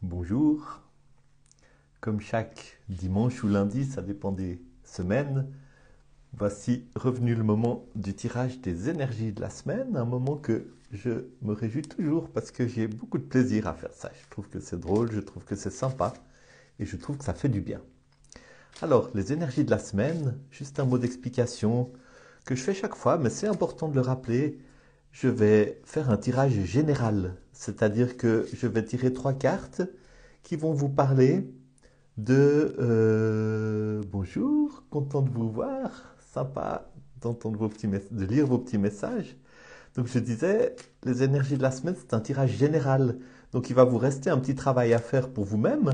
Bonjour, comme chaque dimanche ou lundi, ça dépend des semaines, voici revenu le moment du tirage des énergies de la semaine, un moment que je me réjouis toujours parce que j'ai beaucoup de plaisir à faire ça. Je trouve que c'est drôle, je trouve que c'est sympa et je trouve que ça fait du bien. Alors, les énergies de la semaine, juste un mot d'explication que je fais chaque fois, mais c'est important de le rappeler. Je vais faire un tirage général, c'est-à-dire que je vais tirer trois cartes qui vont vous parler de bonjour, content de vous voir, sympa d'entendre de lire vos petits messages. Donc je disais, les énergies de la semaine, c'est un tirage général. Donc il va vous rester un petit travail à faire pour vous-même,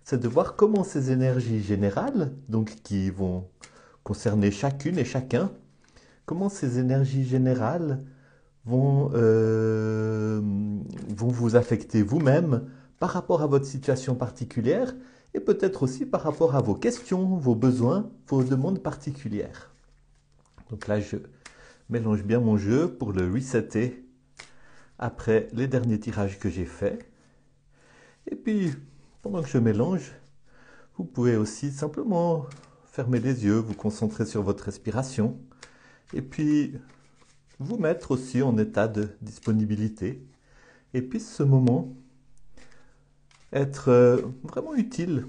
c'est de voir comment ces énergies générales, donc qui vont concerner chacune et chacun, comment ces énergies générales vont vous affecter vous-même par rapport à votre situation particulière et peut-être aussi par rapport à vos questions, vos besoins, vos demandes particulières. Donc là, je mélange bien mon jeu pour le resetter après les derniers tirages que j'ai faits. Et puis, pendant que je mélange, vous pouvez aussi simplement fermer les yeux, vous concentrer sur votre respiration et puis vous mettre aussi en état de disponibilité. Et puis ce moment être vraiment utile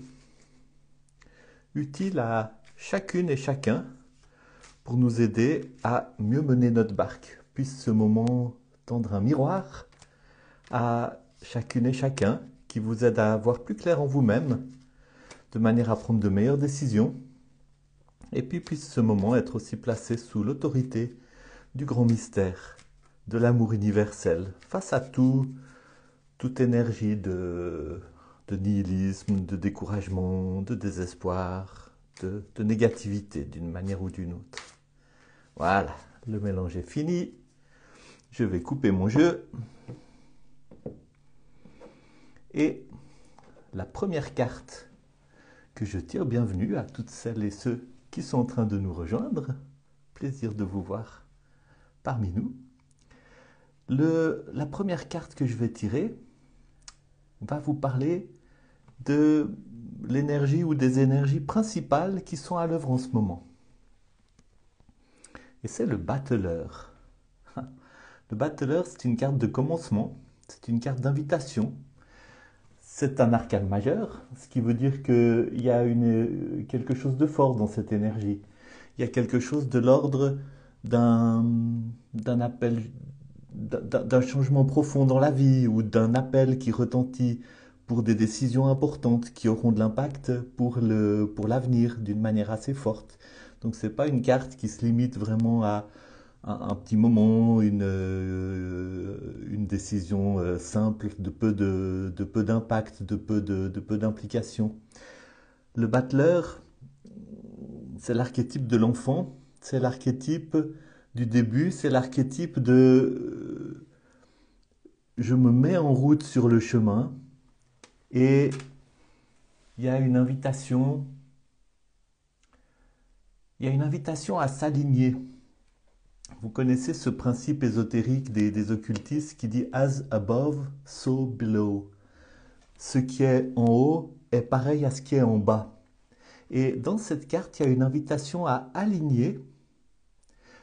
à chacune et chacun pour nous aider à mieux mener notre barque. Puisse ce moment tendre un miroir à chacune et chacun qui vous aide à voir plus clair en vous-même, de manière à prendre de meilleures décisions. Et puis puisse ce moment être aussi placé sous l'autorité du grand mystère, de l'amour universel, face à toute énergie de nihilisme, de découragement, de désespoir, de négativité d'une manière ou d'une autre. Voilà, le mélange est fini. Je vais couper mon jeu. Et la première carte que je tire, bienvenue à toutes celles et ceux qui sont en train de nous rejoindre. Plaisir de vous voir parmi nous. La première carte que je vais tirer va vous parler de l'énergie ou des énergies principales qui sont à l'œuvre en ce moment. Et c'est le battleur. Le battleur, c'est une carte de commencement, c'est une carte d'invitation. C'est un arcane majeur, ce qui veut dire qu'il y a quelque chose de fort dans cette énergie. Il y a quelque chose de l'ordre d'un appel, d'un changement profond dans la vie ou d'un appel qui retentit pour des décisions importantes qui auront de l'impact pour l'avenir d'une manière assez forte. Donc c'est pas une carte qui se limite vraiment à un petit moment, une décision simple, de peu d'impact, de peu d'implication. Le battleur, c'est l'archétype de l'enfant, c'est l'archétype du début, c'est l'archétype de je me mets en route sur le chemin et il y a une invitation, il y a une invitation à s'aligner. Vous connaissez ce principe ésotérique des occultistes qui dit as above, so below. Ce qui est en haut est pareil à ce qui est en bas. Et dans cette carte, il y a une invitation à aligner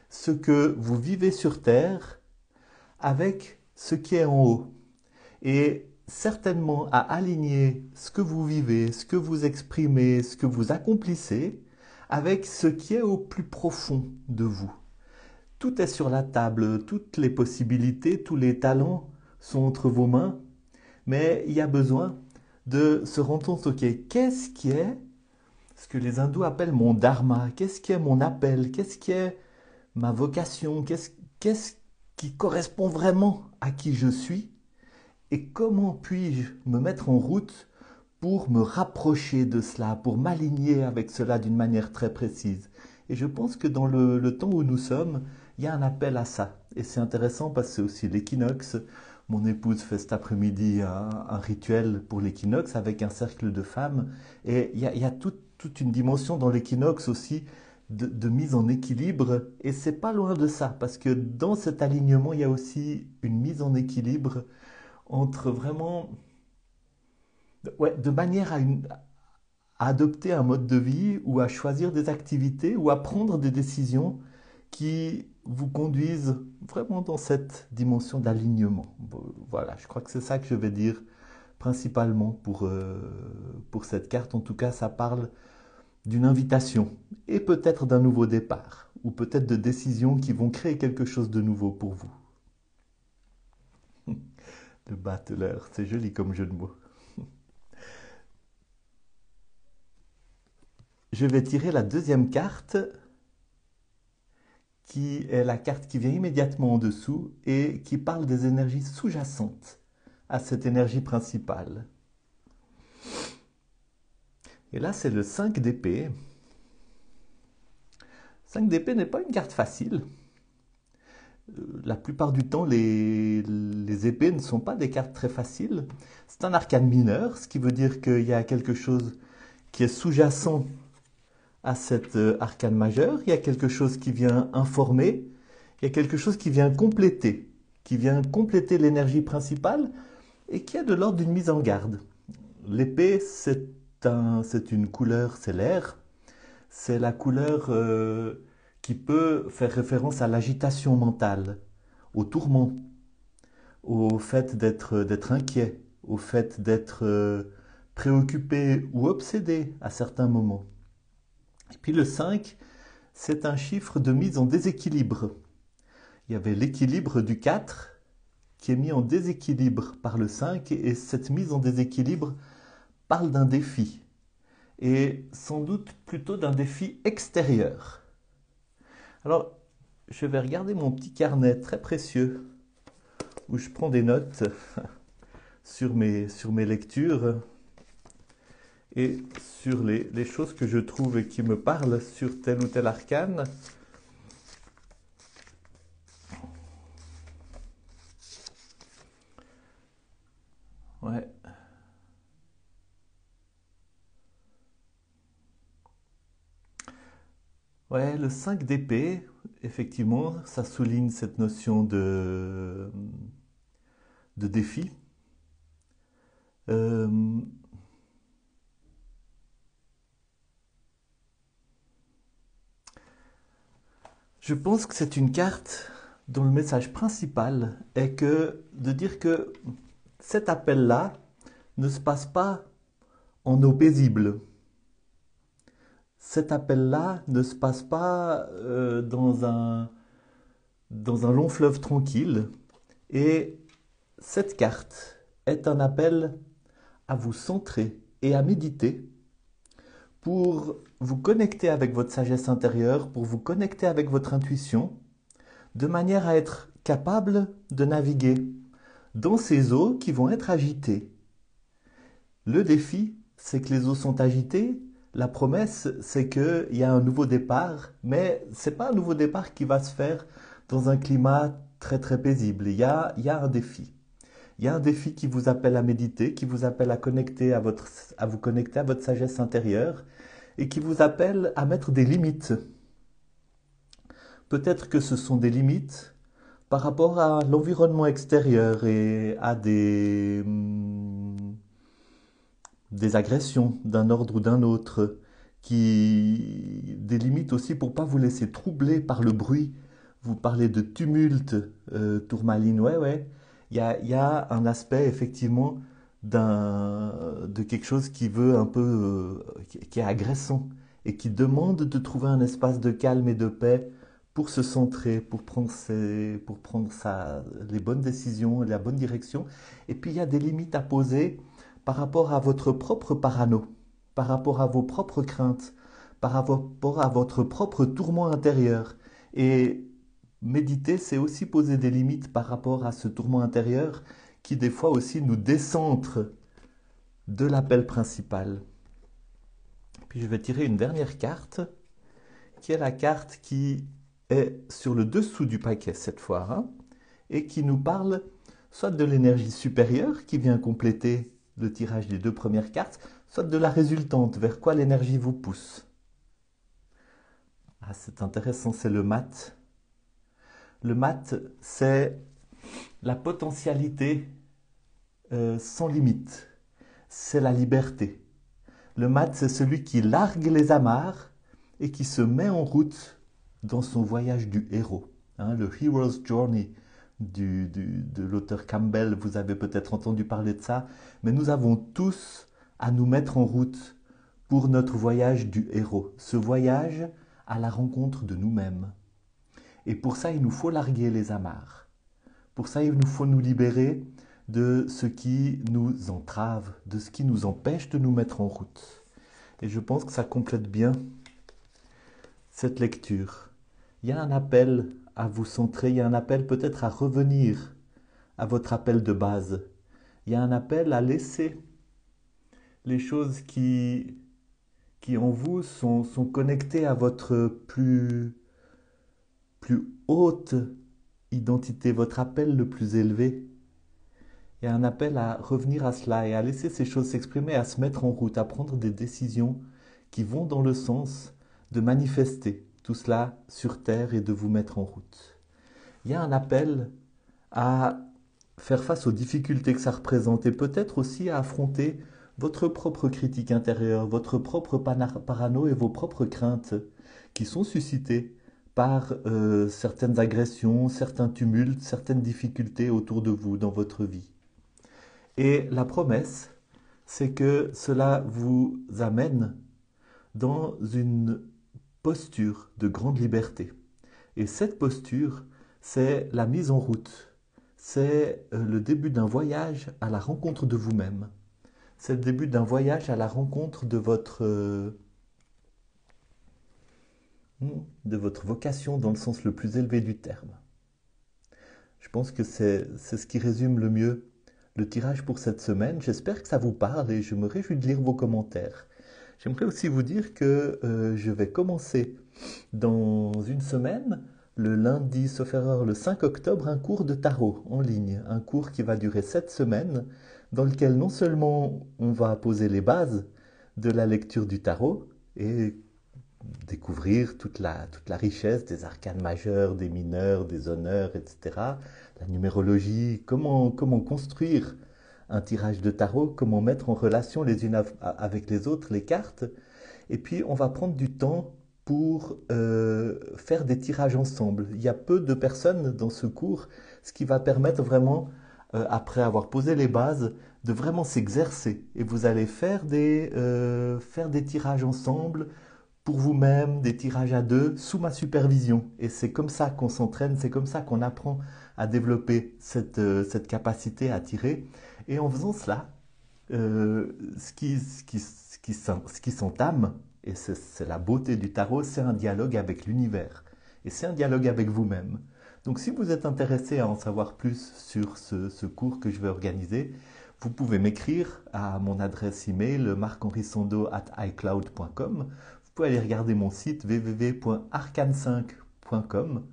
ce que vous vivez sur Terre avec ce qui est en haut. Et certainement à aligner ce que vous vivez, ce que vous exprimez, ce que vous accomplissez avec ce qui est au plus profond de vous. Tout est sur la table, toutes les possibilités, tous les talents sont entre vos mains, mais il y a besoin de se rendre compte, ok, qu'est-ce qui est ce que les hindous appellent mon dharma? Qu'est-ce qui est mon appel? Qu'est-ce qui est ma vocation? Qu'est-ce qui correspond vraiment à qui je suis? Et comment puis-je me mettre en route pour me rapprocher de cela, pour m'aligner avec cela d'une manière très précise? Et je pense que dans le temps où nous sommes, il y a un appel à ça. Et c'est intéressant parce que c'est aussi l'équinoxe. Mon épouse fait cet après-midi un rituel pour l'équinoxe avec un cercle de femmes. Et il y a toute une dimension dans l'équinoxe aussi de mise en équilibre. Et c'est pas loin de ça, parce que dans cet alignement, il y a aussi une mise en équilibre entre vraiment Ouais, de manière à adopter un mode de vie ou à choisir des activités ou à prendre des décisions qui vous conduisent vraiment dans cette dimension d'alignement. Bon, voilà, je crois que c'est ça que je vais dire principalement pour cette carte. En tout cas, ça parle d'une invitation et peut-être d'un nouveau départ ou peut-être de décisions qui vont créer quelque chose de nouveau pour vous. Le battleur, c'est joli comme jeu de mots. Je vais tirer la deuxième carte qui est la carte qui vient immédiatement en dessous et qui parle des énergies sous-jacentes à cette énergie principale. Et là, c'est le 5 d'épée. 5 d'épée n'est pas une carte facile. La plupart du temps, les épées ne sont pas des cartes très faciles. C'est un arcane mineur, ce qui veut dire qu'il y a quelque chose qui est sous-jacent à cet arcane majeur. Il y a quelque chose qui vient informer. Il y a quelque chose qui vient compléter l'énergie principale et qui est de l'ordre d'une mise en garde. L'épée, c'est une couleur, c'est l'air. C'est la couleur qui peut faire référence à l'agitation mentale, au tourment, au fait d'être inquiet, au fait d'être préoccupé ou obsédé à certains moments. Et puis le 5, c'est un chiffre de mise en déséquilibre. Il y avait l'équilibre du 4 qui est mis en déséquilibre par le 5 et cette mise en déséquilibre parle d'un défi et sans doute plutôt d'un défi extérieur. Alors, je vais regarder mon petit carnet très précieux où je prends des notes sur mes lectures et sur les choses que je trouve et qui me parlent sur tel ou tel arcane. Ouais. Ouais, le 5 d'épée, effectivement, ça souligne cette notion de défi. Euh, je pense que c'est une carte dont le message principal est de dire que cet appel-là ne se passe pas en eau paisible. Cet appel-là ne se passe pas dans un long fleuve tranquille. Et cette carte est un appel à vous centrer et à méditer pour vous connecter avec votre sagesse intérieure, pour vous connecter avec votre intuition, de manière à être capable de naviguer dans ces eaux qui vont être agitées. Le défi, c'est que les eaux sont agitées. La promesse, c'est qu'il y a un nouveau départ, mais ce n'est pas un nouveau départ qui va se faire dans un climat très très paisible. Il y a un défi. Il y a un défi qui vous appelle à méditer, qui vous appelle à vous connecter à votre sagesse intérieure et qui vous appelle à mettre des limites. Peut-être que ce sont des limites par rapport à l'environnement extérieur et à des agressions d'un ordre ou d'un autre, des limites aussi pour ne pas vous laisser troubler par le bruit. Vous parlez de tumulte, tourmaline, ouais, ouais. Il y a un aspect effectivement de quelque chose qui veut un peu, qui est agressant et qui demande de trouver un espace de calme et de paix pour se centrer, pour prendre les bonnes décisions, la bonne direction. Et puis il y a des limites à poser par rapport à votre propre parano, par rapport à vos propres craintes, par rapport à votre propre tourment intérieur. Et méditer, c'est aussi poser des limites par rapport à ce tourment intérieur qui des fois aussi nous décentre de l'appel principal. Puis je vais tirer une dernière carte, qui est la carte qui est sur le dessous du paquet cette fois, hein, et qui nous parle soit de l'énergie supérieure qui vient compléter le tirage des deux premières cartes, soit de la résultante, vers quoi l'énergie vous pousse. Ah, c'est intéressant, c'est le mat. Le mat, c'est la potentialité sans limite. c'est la liberté. Le mat, c'est celui qui largue les amarres et qui se met en route dans son voyage du héros. Le Hero's Journey de l'auteur Campbell, vous avez peut-être entendu parler de ça, mais nous avons tous à nous mettre en route pour notre voyage du héros, ce voyage à la rencontre de nous-mêmes. Et pour ça, il nous faut larguer les amarres. Pour ça, il nous faut nous libérer de ce qui nous entrave, de ce qui nous empêche de nous mettre en route. Et je pense que ça complète bien cette lecture. Il y a un appel à vous centrer, il y a un appel peut-être à revenir à votre appel de base. Il y a un appel à laisser les choses qui en vous sont connectées à votre plus haute identité, votre appel le plus élevé. Il y a un appel à revenir à cela et à laisser ces choses s'exprimer, à se mettre en route, à prendre des décisions qui vont dans le sens de manifester tout cela sur Terre et de vous mettre en route. Il y a un appel à faire face aux difficultés que ça représente et peut-être aussi à affronter votre propre critique intérieure, votre propre parano et vos propres craintes qui sont suscitées par certaines agressions, certains tumultes, certaines difficultés autour de vous dans votre vie. Et la promesse, c'est que cela vous amène dans une posture de grande liberté. Et cette posture, c'est la mise en route. C'est le début d'un voyage à la rencontre de vous-même. C'est le début d'un voyage à la rencontre de votre vocation dans le sens le plus élevé du terme. Je pense que c'est ce qui résume le mieux le tirage pour cette semaine. J'espère que ça vous parle et je me réjouis de lire vos commentaires. J'aimerais aussi vous dire que je vais commencer dans une semaine, le lundi, sauf erreur, le 5 octobre, un cours de tarot en ligne. Un cours qui va durer 7 semaines, dans lequel non seulement on va poser les bases de la lecture du tarot et découvrir toute la richesse des arcanes majeurs, des mineurs, des honneurs, etc. La numérologie, comment construire un tirage de tarot, comment mettre en relation les unes avec les autres les cartes. Et puis on va prendre du temps pour faire des tirages ensemble. Il y a peu de personnes dans ce cours, ce qui va permettre vraiment, après avoir posé les bases, de vraiment s'exercer. Et vous allez faire des tirages ensemble, pour vous-même, des tirages à deux, sous ma supervision. Et c'est comme ça qu'on s'entraîne, c'est comme ça qu'on apprend à développer cette capacité à tirer. Et en faisant cela, ce qui s'entame, et c'est la beauté du tarot, c'est un dialogue avec l'univers. Et c'est un dialogue avec vous-même. Donc si vous êtes intéressé à en savoir plus sur ce cours que je vais organiser, vous pouvez m'écrire à mon adresse email marc-henri-sando@icloud.com. Vous pouvez aller regarder mon site www.arcane5.com,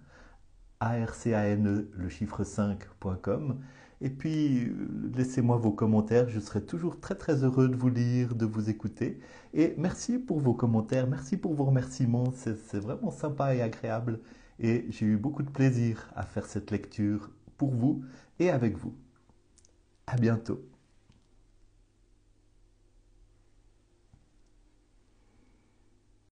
ARCANE, le chiffre 5.com. Et puis, laissez-moi vos commentaires, je serai toujours très très heureux de vous lire, de vous écouter. Et merci pour vos commentaires, merci pour vos remerciements, c'est vraiment sympa et agréable. Et j'ai eu beaucoup de plaisir à faire cette lecture pour vous et avec vous. À bientôt.